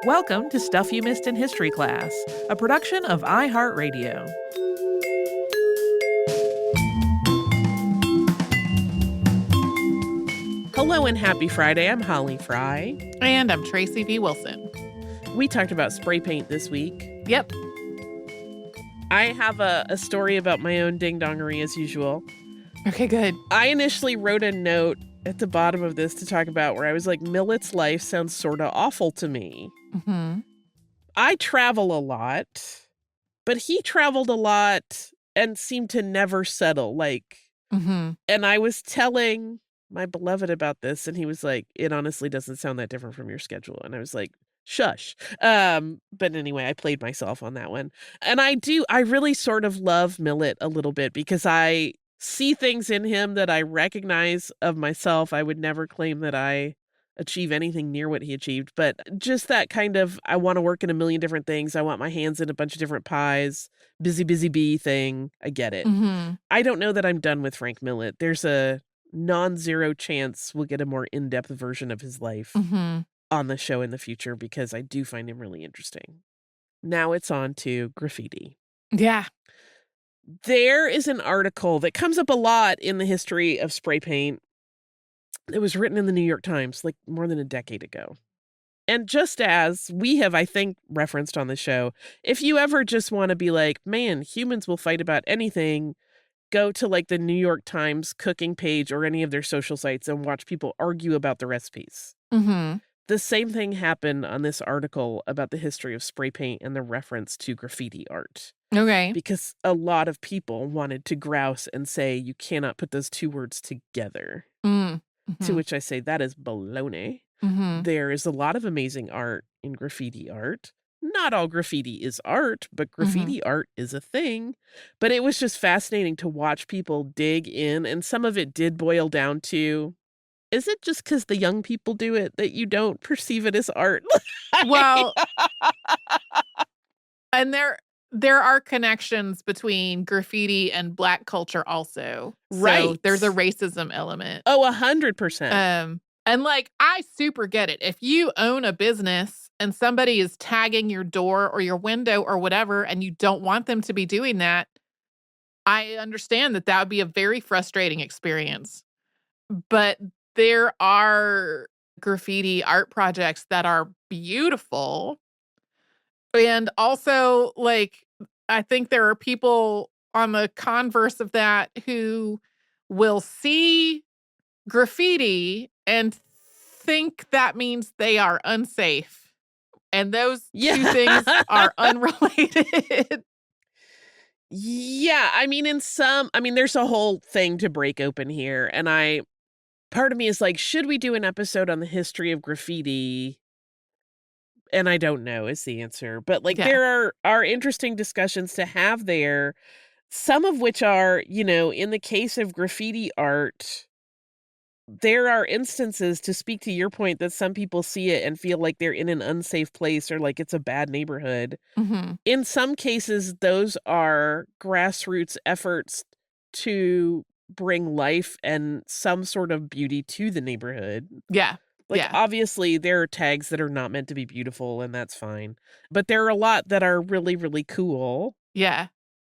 Welcome to Stuff You Missed in History Class, a production of iHeartRadio. Hello and happy Friday. I'm Holly Fry. And I'm Tracy V. Wilson. We talked about spray paint this week. Yep. I have a story about my own ding-dongery as usual. Okay, good. I initially wrote a note at the bottom of this to talk about where I was like, Millet's life sounds sort of awful to me. Mm-hmm. I travel a lot, but he traveled a lot and seemed to never settle. And I was telling my beloved about this, and he was like, it honestly doesn't sound that different from your schedule. And I was like, shush. But anyway, I played myself on that one. And I really sort of love Millet a little bit because I see things in him that I recognize of myself. I would never claim that I achieve anything near what he achieved, but just that kind of, I want to work in a million different things. I want my hands in a bunch of different pies, busy bee thing. I get it. Mm-hmm. I don't know that I'm done with Frank Millet. There's a non-zero chance we'll get a more in-depth version of his life on the show in the future because I do find him really interesting. Now it's on to Graffiti. Yeah. There is an article that comes up a lot in the history of spray paint. It was written in the New York Times like more than a decade ago. And just as we have, I think, referenced on the show, if you ever just want to be like, man, humans will fight about anything, go to like the New York Times cooking page or any of their social sites and watch people argue about the recipes. Mm-hmm. The same thing happened on this article about the history of spray paint and the reference to graffiti art. Okay. Because a lot of people wanted to grouse and say you cannot put those two words together. Mm-hmm. To which I say that is baloney. Mm-hmm. There is a lot of amazing art in graffiti art. Not all graffiti is art, but graffiti art is a thing. But it was just fascinating to watch people dig in, and some of it did boil down to, is it just because the young people do it that you don't perceive it as art? Well, and there are connections between graffiti and Black culture also. Right. So there's a racism element. Oh, 100%. And like, I super get it. If you own a business and somebody is tagging your door or your window or whatever, and you don't want them to be doing that, I understand that would be a very frustrating experience. But there are graffiti art projects that are beautiful. And also, like, I think there are people on the converse of that who will see graffiti and think that means they are unsafe. And those two things are unrelated. Yeah, I mean, there's a whole thing to break open here. And part of me is like, should we do an episode on the history of graffiti? And I don't know is the answer. But like, there are interesting discussions to have there. Some of which are, in the case of graffiti art, there are instances, to speak to your point, that some people see it and feel like they're in an unsafe place or like it's a bad neighborhood. In some cases, those are grassroots efforts to bring life and some sort of beauty to the neighborhood. Yeah. Obviously, there are tags that are not meant to be beautiful, and that's fine. But there are a lot that are really, really cool. Yeah.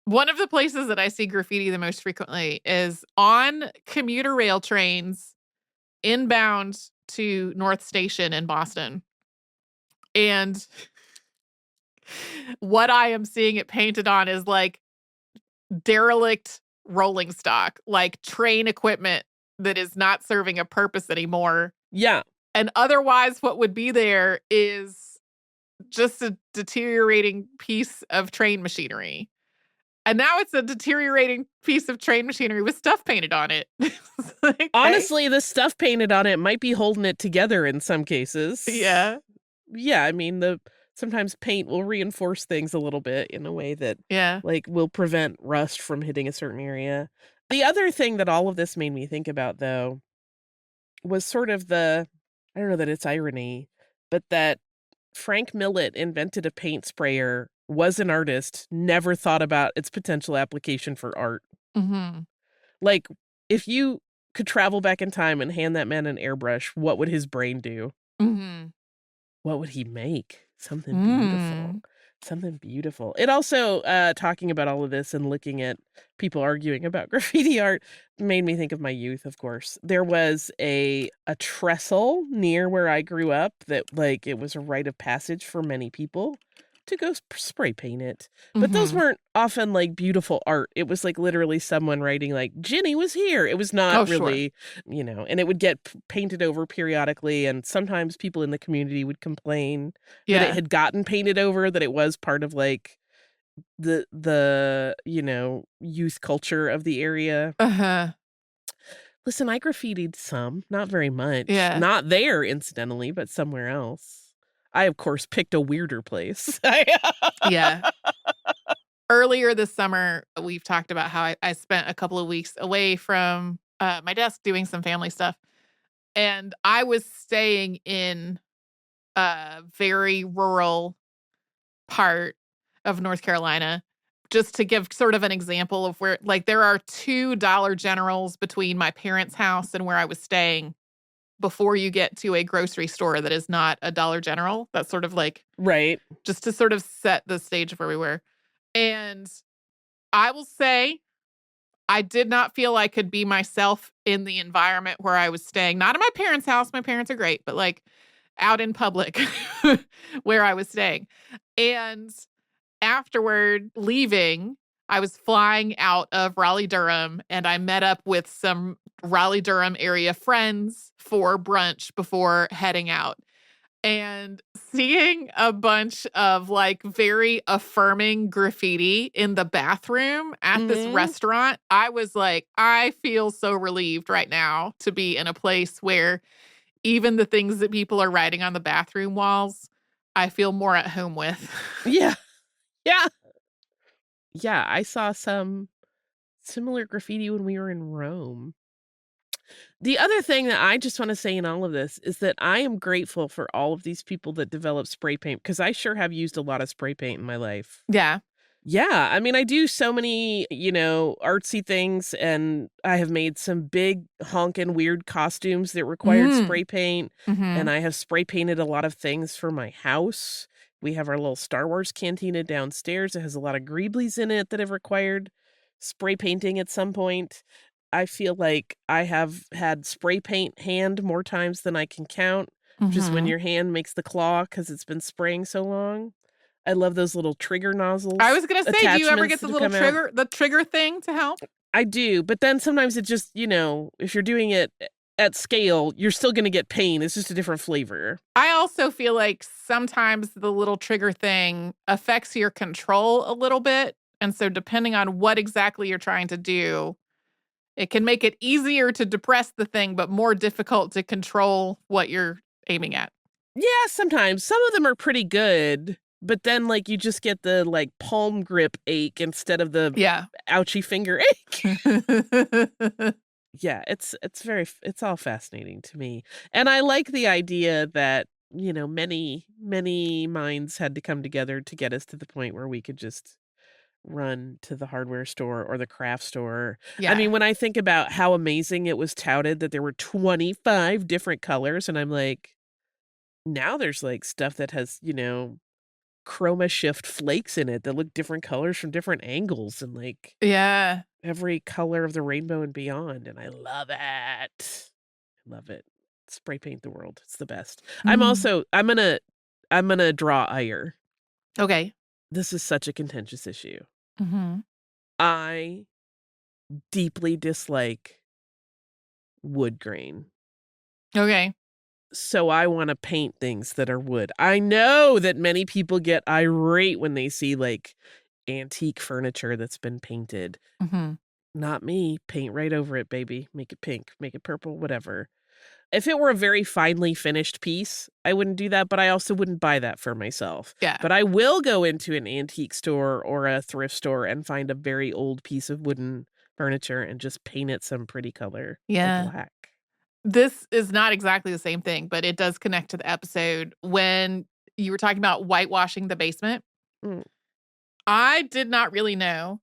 One of the places that I see graffiti the most frequently is on commuter rail trains inbound to North Station in Boston. And what I am seeing it painted on is like derelict rolling stock, like train equipment that is not serving a purpose anymore. Yeah. And otherwise, what would be there is just a deteriorating piece of train machinery. And now it's a deteriorating piece of train machinery with stuff painted on it. Like, honestly, the stuff painted on it might be holding it together in some cases. Yeah. Yeah, I mean, sometimes paint will reinforce things a little bit in a way that like will prevent rust from hitting a certain area. The other thing that all of this made me think about, though, was sort of I don't know that it's irony, but that Frank Millet invented a paint sprayer, was an artist, never thought about its potential application for art. Like, if you could travel back in time and hand that man an airbrush, what would his brain do? What would he make? Something beautiful. Mm. Something beautiful. It also, talking about all of this and looking at people arguing about graffiti art made me think of my youth, of course. There was a trestle near where I grew up that, like, it was a rite of passage for many people to go spray paint it. But those Mhm. weren't often, like, beautiful art. It was, like, literally someone writing, like, "Ginny was here." It was not Oh, sure. really, and it would get painted over periodically, and sometimes people in the community would complain that it Yeah. had gotten painted over, that it was part of, like, the youth culture of the area. Uh-huh. Listen, I graffitied some, not very much. Yeah. Not there, incidentally, but somewhere else. I, of course, picked a weirder place. Yeah. Earlier this summer, we've talked about how I spent a couple of weeks away from, my desk doing some family stuff, and I was staying in a very rural part of North Carolina, just to give sort of an example of where like, there are 2 Dollar Generals between my parents' house and where I was staying before you get to a grocery store that is not a Dollar General. That's sort of like Right. just to sort of set the stage of where we were. And I will say, I did not feel I could be myself in the environment where I was staying. Not in my parents' house, my parents are great, but, like, out in public where I was staying. And afterward, leaving, I was flying out of Raleigh-Durham, and I met up with some Raleigh-Durham area friends for brunch before heading out. And seeing a bunch of, like, very affirming graffiti in the bathroom at this Mhm. restaurant, I was like, "I feel so relieved right now to be in a place where even the things that people are writing on the bathroom walls, I feel more at home with." Yeah. Yeah. Yeah, I saw some similar graffiti when we were in Rome. The other thing that I just wanna say in all of this is that I am grateful for all of these people that develop spray paint, because I sure have used a lot of spray paint in my life. Yeah. Yeah, I mean, I do so many, artsy things, and I have made some big honkin' weird costumes that required Mm. spray paint, and Mhm. I have spray painted a lot of things for my house. We have our little Star Wars cantina downstairs. It has a lot of greeblies in it that have required spray painting at some point. I feel like I have had spray paint hand more times than I can count, just when Mhm. your hand makes the claw because 'cause it's been spraying so long. I love those little trigger I nozzles was gonna say, do you ever attachments get that have come out. the trigger thing to help? I do, but then sometimes it just, if you're doing it at scale, you're still gonna get pain, it's just a different flavor. I also feel like sometimes the little trigger thing affects your control a little bit, and so depending on what exactly you're trying to do, it can make it easier to depress the thing, but more difficult to control what you're aiming at. Yeah, sometimes. Some of them are pretty good, but then, like, you just get the, like, palm grip ache instead of the Yeah. ouchy finger ache. Yeah, it's all fascinating to me, and I like the idea that, many, many minds had to come together to get us to the point where we could just run to the hardware store or the craft store. I Yeah. mean, when I think about how amazing it was touted that there were 25 different colors, and I'm like, now there's, like, stuff that has, chroma shift flakes in it that look different colors from different angles and, like, Yeah. every color of the rainbow and beyond, and I love it. Love it. Spray paint the world. It's the best. Mm. I'm gonna draw ire. Okay. This is such a contentious issue. Mhm. I deeply dislike wood grain. Okay. So I wanna paint things that are wood. I know that many people get irate when they see, like, antique furniture that's been painted. Mhm. Not me. Paint right over it, baby. Make it pink, make it purple, whatever. If it were a very finely finished piece, I wouldn't do that, but I also wouldn't buy that for myself. Yeah. But I will go into an antique store or a thrift store and find a very old piece of wooden furniture and just paint it some pretty color, like Yeah. black. This is not exactly the same thing, but it does connect to the episode when you were talking about whitewashing the basement. Mm. I did not really know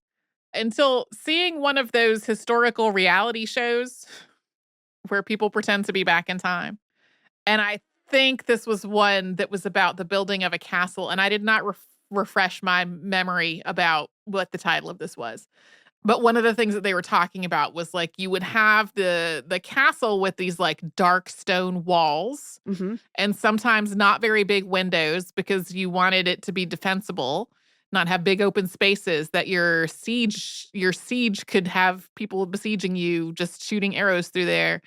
until seeing one of those historical reality shows where people pretend to be back in time. And I think this was one that was about the building of a castle, and I did not refresh my memory about what the title of this was. But one of the things that they were talking about was, like, you would have the castle with these, like, dark stone walls Mhm. and sometimes not very big windows because you wanted it to be defensible, not have big open spaces that your siege could have people besieging you, just shooting arrows through there.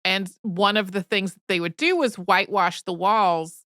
And one of the things that they would do was whitewash the walls.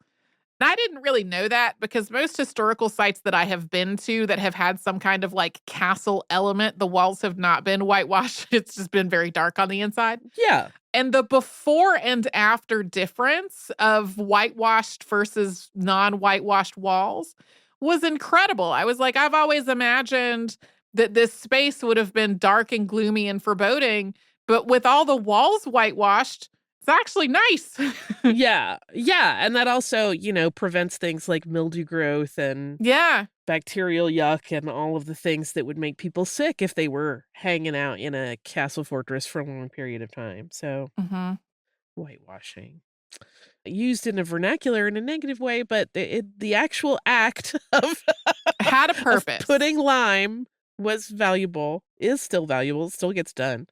And I didn't really know that because most historical sites that I have been to that have had some kind of, like, castle element, the walls have not been whitewashed. It's just been very dark on the inside. Yeah. And the before and after difference of whitewashed versus non-whitewashed walls was incredible. I was like, I've always imagined that this space would have been dark and gloomy and foreboding, but with all the walls whitewashed, it's actually nice. Yeah. Yeah, and that also, prevents things like mildew growth and Yeah. bacterial yuck and all of the things that would make people sick if they were hanging out in a castle fortress for a long period of time. So, Mhm. whitewashing. Used in a vernacular in a negative way, but the actual act of Had a of purpose. putting lime was valuable, is still valuable, still gets done.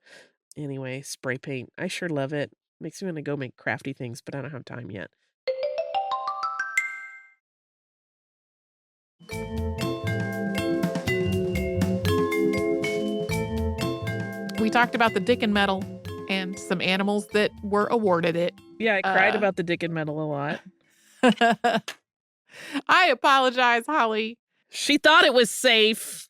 Anyway, spray paint. I sure love it. Makes me wanna go make crafty things, but I don't have time yet. We talked about the Dickin Medal and some animals that were awarded it. Yeah, I cried Uh, about the Dickin Medal a lot. I apologize, Holly. She thought it was safe.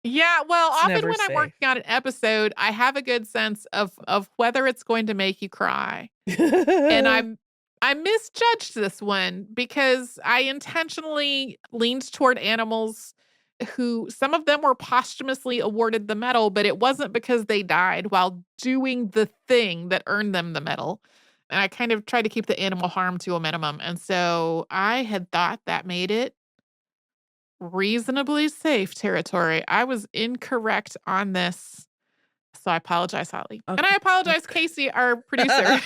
Yeah, well, It's often never when I'm safe. working on an episode, I have a good sense of whether it's going to make you cry. And I misjudged this one because I intentionally leaned toward animals who some of them were posthumously awarded the medal, but it wasn't because they died while doing the thing that earned them the medal. And I kind of tried to keep the animal harm to a minimum. And so I had thought that made it reasonably safe territory. I was incorrect on this. So I apologize, Holly. And I Okay. apologize, Casey, our producer,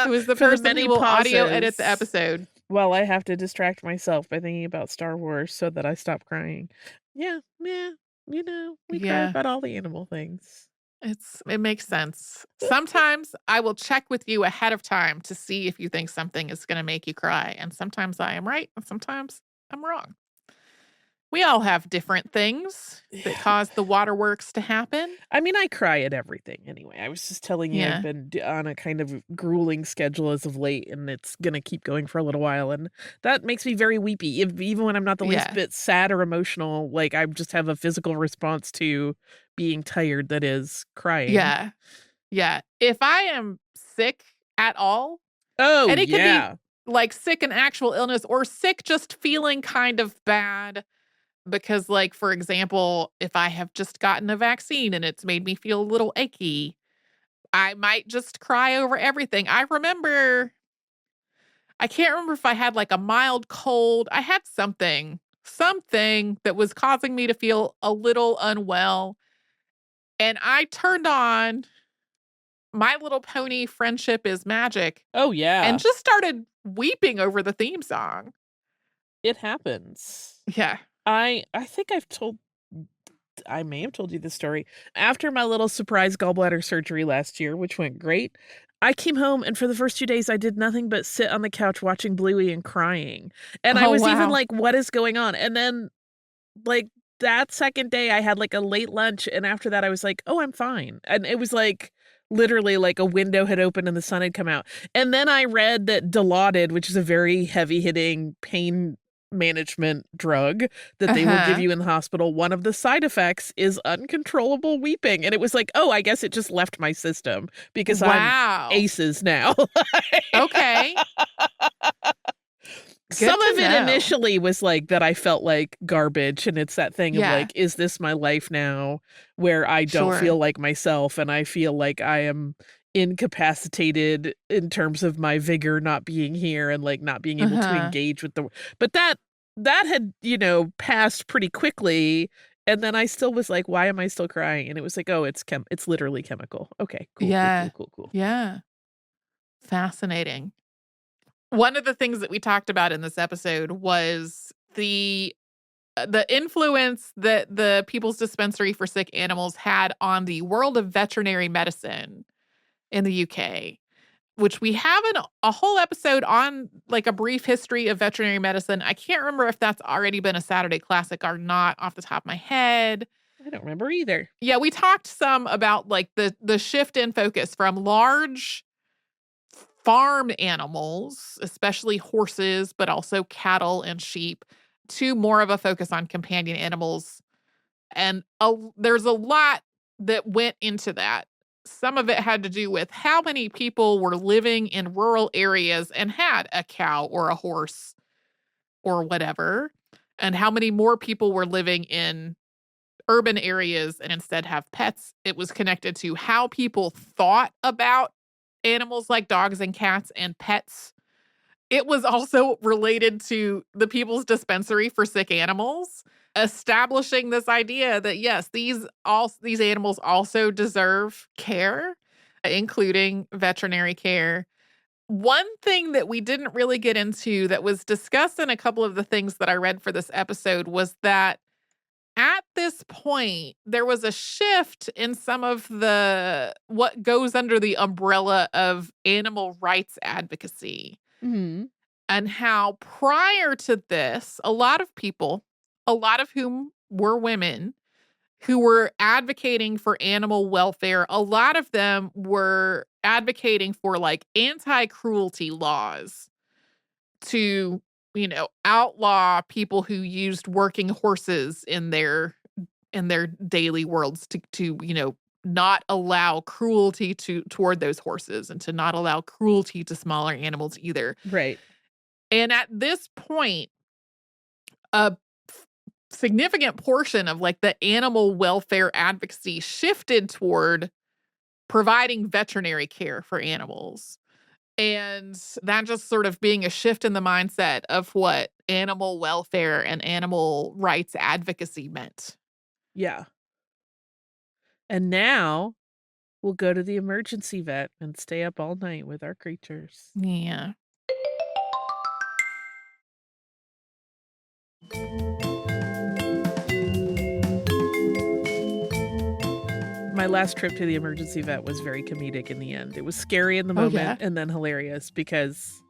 who is the For the person who many will audio edit the pauses. episode. Well, I have to distract myself by thinking about Star Wars so that I stop crying. Yeah, yeah, we cry Yeah, about all the animal things. it makes sense. Sometimes I will check with you ahead of time to see if you think something is going to make you cry, and sometimes I am right, and sometimes I'm wrong. We all have different things that Yeah. cause the waterworks to happen. I mean, I cry at everything anyway. I was just telling you I've Yeah. been on a kind of grueling schedule as of late, and it's gonna keep going for a little while, and that makes me very weepy. Even when I'm not the least Yeah. bit sad or emotional, like I just have a physical response to being tired that is crying. Yeah. Yeah. If I am sick at all, Oh, and it can be yeah. like sick in actual illness or sick just feeling kind of bad because, like, for example, if I have just gotten a vaccine and it's made me feel a little achy, I might just cry over everything. I can't remember if I had like a mild cold. I had something that was causing me to feel a little unwell. And I turned on My Little Pony Friendship is Magic Oh, and yeah. just started weeping over the theme song. It happens. Yeah. I think I may have told you this story. After my little surprise gallbladder surgery last year, which went great, I came home and for the first 2 days I did nothing but sit on the couch watching Bluey and crying. And I Oh, was even wow. like, "What is going on?" And then, like, that second day I had, like, a late lunch, and after that I was like, "Oh, I'm fine." And it was like, literally like a window had opened and the sun had come out. And then I read that Dilaudid, which is a very heavy-hitting pain management drug that they will give Uh-huh. you in the hospital, one of the side effects is uncontrollable weeping. And it was like, "Oh, I guess it just left my system because I'm Wow. aces now." Okay. Good Some to of it know. initially was like that I felt like garbage, and it's that thing of Yeah. like, is this my life now where I don't feel Sure. like myself and I feel like I am incapacitated in terms of my vigor not being here and like not being able to Uh-huh. engage with the but that had, passed pretty quickly, and then I still was like, "Why am I still crying?" And it was like, "Oh, it's literally chemical." Okay, cool, cool, Yeah. cool, cool, cool. Yeah. Fascinating. One of the things that we talked about in this episode was the influence that the People's Dispensary for Sick Animals had on the world of veterinary medicine in the UK, which we have a whole episode on, like, a brief history of veterinary medicine. I can't remember if that's already been a Saturday Classic or not off the top of my head. I don't remember either. Yeah, we talked some about, like, the shift in focus from large farm animals, especially horses, but also cattle and sheep, to more of a focus on companion animals. And there's a lot that went into that. Some of it had to do with how many people were living in rural areas and had a cow or a horse or whatever, and how many more people were living in urban areas and instead have pets. It was connected to how people thought about animals like dogs and cats and pets. It was also related to the People's Dispensary for Sick Animals, establishing this idea that, yes, these animals also deserve care, including veterinary care. One thing that we didn't really get into that was discussed in a couple of the things that I read for this episode was that at this point, there was a shift in some of what goes under the umbrella of animal rights advocacy. Mhm. And how prior to this, a lot of people, a lot of whom were women, who were advocating for animal welfare, a lot of them were advocating for, like, anti-cruelty laws to, outlaw people who used working horses in their daily worlds to not allow cruelty toward those horses and to not allow cruelty to smaller animals either. Right. And at this point, a significant portion of, like, the animal welfare advocacy shifted toward providing veterinary care for animals. And that just sort of being a shift in the mindset of what animal welfare and animal rights advocacy meant. Yeah. And now we'll go to the emergency vet and stay up all night with our creatures. Yeah. My last trip to the emergency vet was very comedic in the end. It was scary in the Oh, moment yeah? and then hilarious because,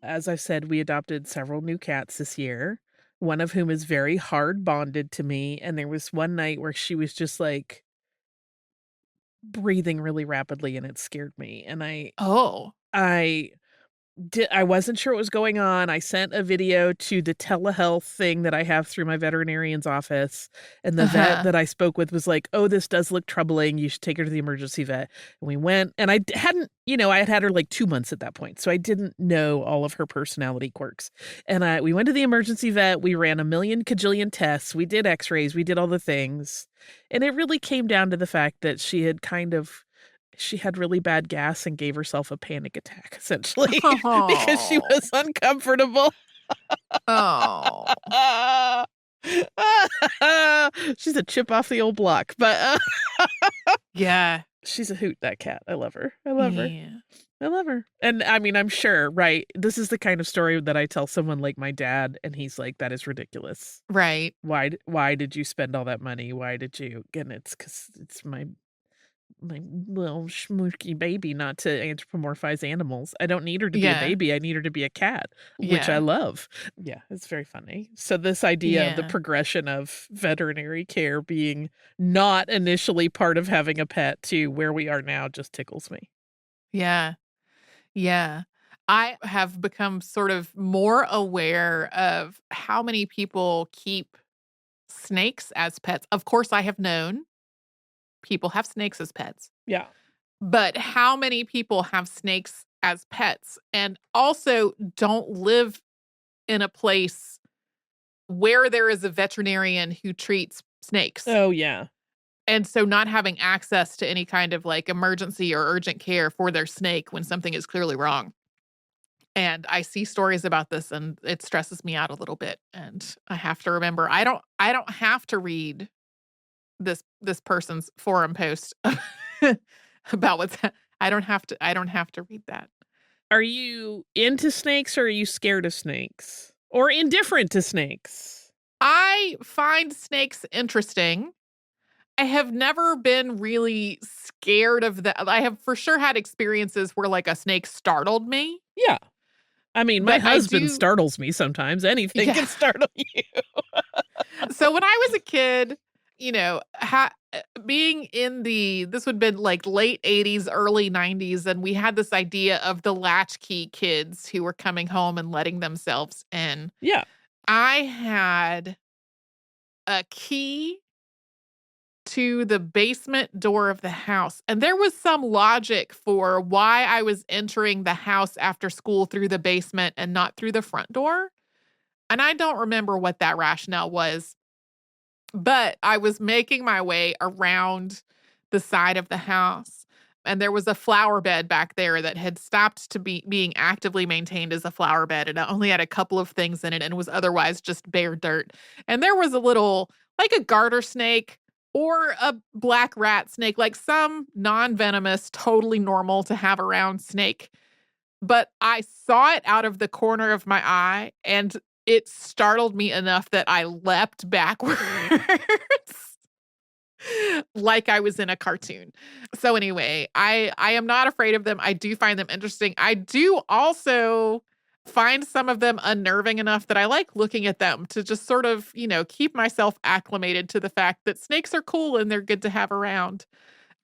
as I said, we adopted several new cats this year, one of whom is very hard bonded to me. And there was one night where she was just like breathing really rapidly and it scared me. And Oh. I I wasn't sure what was going on. I sent a video to the telehealth thing that I have through my veterinarian's office, and the vet Uh-huh. that I spoke with was like, "Oh, this does look troubling. You should take her to the emergency vet." And we went, and hadn't, I had had her like 2 months at that point, so I didn't know all of her personality quirks. And we went to the emergency vet. We ran a million kajillion tests. We did X-rays. We did all the things, and it really came down to the fact that she had really bad gas and gave herself a panic attack, essentially, because she Oh. was uncomfortable. Oh. She's a chip off the old block, but, Yeah. she's a hoot, that cat. I love her. I love her. Yeah. I love her. And, I mean, I'm sure, right, this is the kind of story that I tell someone like my dad, and he's like, "That is ridiculous. Right. Why did you spend all that money? Why did you?" And it's 'cause it's my little schmooky baby, not to anthropomorphize animals. I don't need her to be a Yeah. baby, I need her to be a cat, which I Yeah. love. Yeah, it's very funny. So this idea of the Yeah. progression of veterinary care being not initially part of having a pet to where we are now just tickles me. Yeah. Yeah. I have become sort of more aware of how many people keep snakes as pets. Of course, I have known people have snakes as pets, Yeah. but how many people have snakes as pets and also don't live in a place where there is a veterinarian who treats snakes. Oh, yeah. And so not having access to any kind of, like, emergency or urgent care for their snake when something is clearly wrong. And I see stories about this and it stresses me out a little bit, and I have to remember I don't have to read this person's forum post about I don't have to read that. Are you into snakes or are you scared of snakes? Or indifferent to snakes? I find snakes interesting. I have never been really scared of the I have for sure had experiences where, like, a snake startled me, Yeah. I mean, my but I husband do startles me sometimes. Anything yeah. can startle you. So when I was a kid, being in this would have been, like, late '80s, early '90s, and we had this idea of the latchkey kids who were coming home and letting themselves in. Yeah. I had a key to the basement door of the house. And there was some logic for why I was entering the house after school through the basement and not through the front door. And I don't remember what that rationale was, but I was making my way around the side of the house. And there was a flower bed back there that had stopped to be being actively maintained as a flower bed. And it only had a couple of things in it and was otherwise just bare dirt. And there was a little, like a garter snake or a black rat snake, like some non-venomous, totally normal to have around snake. But I saw it out of the corner of my eye and it startled me enough that I leapt backwards. Like I was in a cartoon. So anyway, I am not afraid of them. I do find them interesting. I do also find some of them unnerving enough that I like looking at them to just sort of, keep myself acclimated to the fact that snakes are cool and they're good to have around.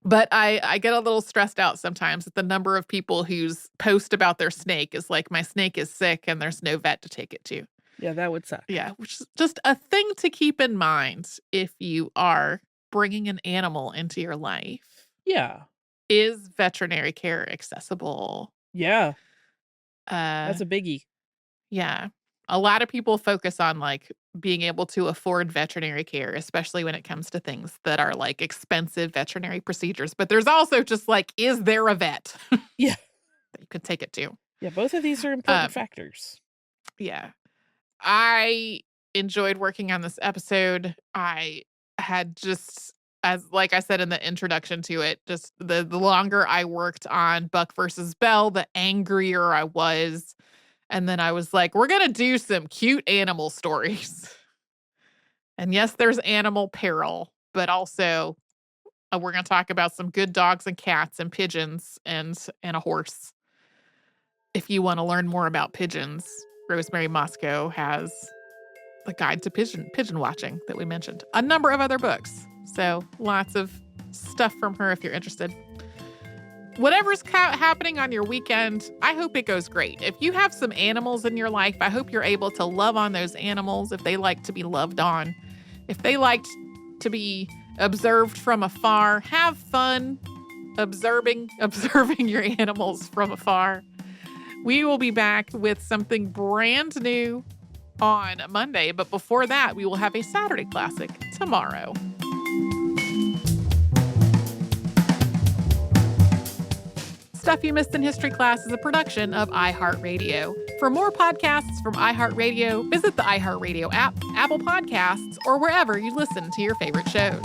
But I get a little stressed out sometimes at the number of people whose post about their snake is like, my snake is sick and there's no vet to take it to. Yeah, that would suck. Yeah, which is just a thing to keep in mind if you are bringing an animal into your life. Yeah. Is veterinary care accessible? Yeah. Uh, That's a biggie. yeah. A lot of people focus on, like, being able to afford veterinary care, especially when it comes to things that are, like, expensive veterinary procedures, but there's also just, like, is there a vet Yeah. that you could take it to? Yeah, both of these are important Um, factors. yeah. I enjoyed working on this episode. I had just as like I said in the introduction to it, just the longer I worked on Buck versus Bell, the angrier I was. And then I was like, we're going to do some cute animal stories. And yes, there's animal peril, but also we're going to talk about some good dogs and cats and pigeons and a horse. If you want to learn more about pigeons, Rosemary Moscow has the guide to pigeon watching that we mentioned. A number of other books. So lots of stuff from her if you're interested. Whatever's happening on your weekend, I hope it goes great. If you have some animals in your life, I hope you're able to love on those animals if they like to be loved on. If they like to be observed from afar, have fun observing your animals from afar. We will be back with something brand new on Monday, but before that, we will have a Saturday classic tomorrow. Stuff You Missed in History Class is a production of iHeartRadio. For more podcasts from iHeartRadio, visit the iHeartRadio app, Apple Podcasts, or wherever you listen to your favorite shows.